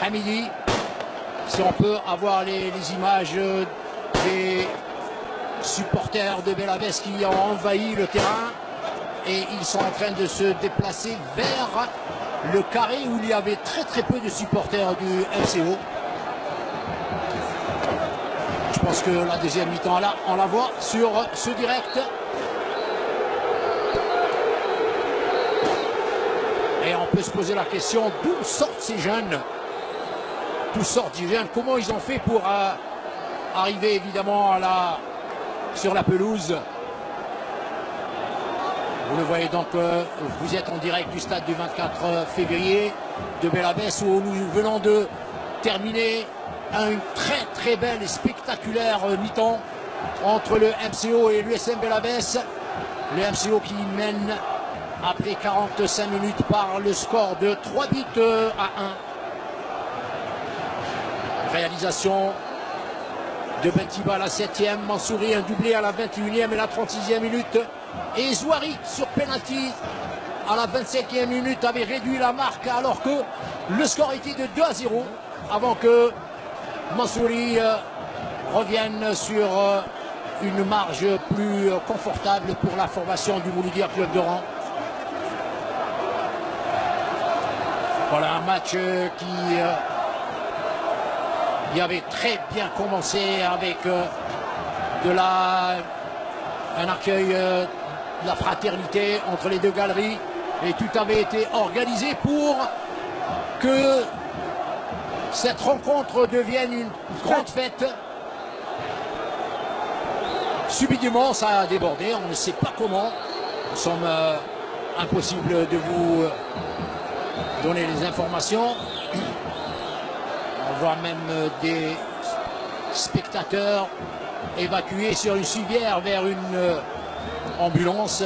Hamidi. Si on peut avoir les images des supporters de Belabès qui ont envahi le terrain et ils sont en train de se déplacer vers le carré où il y avait très peu de supporters du MCO. Je pense que la deuxième mi-temps là, on la voit sur ce direct. Et on peut se poser la question, d'où sortent ces jeunes? D'où sortent ces jeunes? Comment ils ont fait pour arriver évidemment sur la pelouse? Vous le voyez donc, vous êtes en direct du stade du 24 février de Belabès où nous venons de terminer une très belle et spectaculaire mi-temps entre le MCO et l'USM Belabès. Le MCO qui mène après 45 minutes par le score de 3 buts à 1. Réalisation de Bentiba à la 7e, Mansouri un doublé à la 21e et la 36e minute. Et Zouari sur penalty à la 25e minute avait réduit la marque alors que le score était de 2-0 avant que Mansouri revienne sur une marge plus confortable pour la formation du Mouloudia Club d'Oran. Voilà un match qui avait très bien commencé avec un accueil de la fraternité entre les deux galeries et tout avait été organisé pour que cette rencontre devienne une grande fête. Subitement ça a débordé, on ne sait pas comment. Nous sommes impossible de vous donner les informations. On voit même des spectateurs évacués sur une civière vers une ambulance.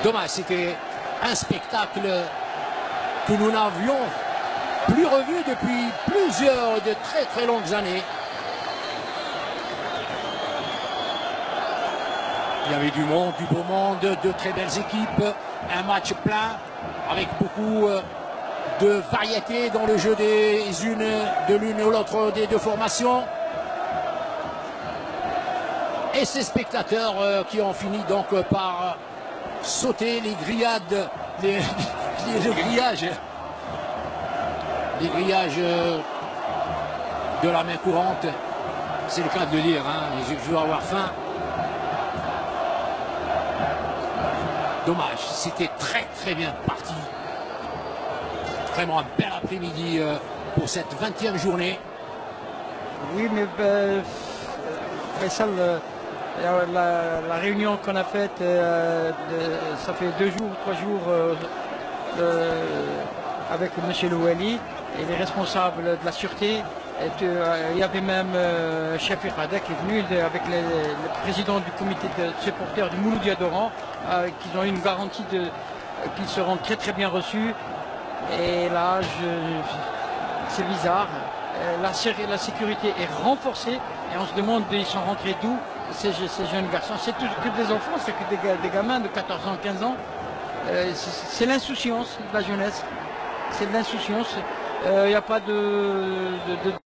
Dommage, c'était un spectacle que nous n'avions plus revu depuis plusieurs de très longues années. Il y avait du monde, du beau monde, de très belles équipes, un match plein avec beaucoup de variété dans le jeu de l'une ou l'autre des deux formations. Et ces spectateurs qui ont fini donc par sauter les grillades, les grillages de la main courante. C'est le cas de le dire, hein, je veux avoir faim. Dommage, c'était très bien parti. Vraiment un bel après-midi pour cette 20e journée. Oui, mais Faisal, la réunion qu'on a faite, ça fait 2 jours, 3 jours avec M. Louali et les responsables de la sûreté. Il y avait même Chef Irada qui est venu avec le président du comité de supporters du Mouloudia d'Oran, qui ont eu une garantie qu'ils seront très bien reçus. Et là, c'est bizarre. La sécurité est renforcée et on se demande ils sont rentrés d'où ces jeunes garçons. C'est que des enfants, c'est que des gamins de 14 ans, 15 ans. C'est l'insouciance de la jeunesse. C'est de l'insouciance. Il n'y a pas de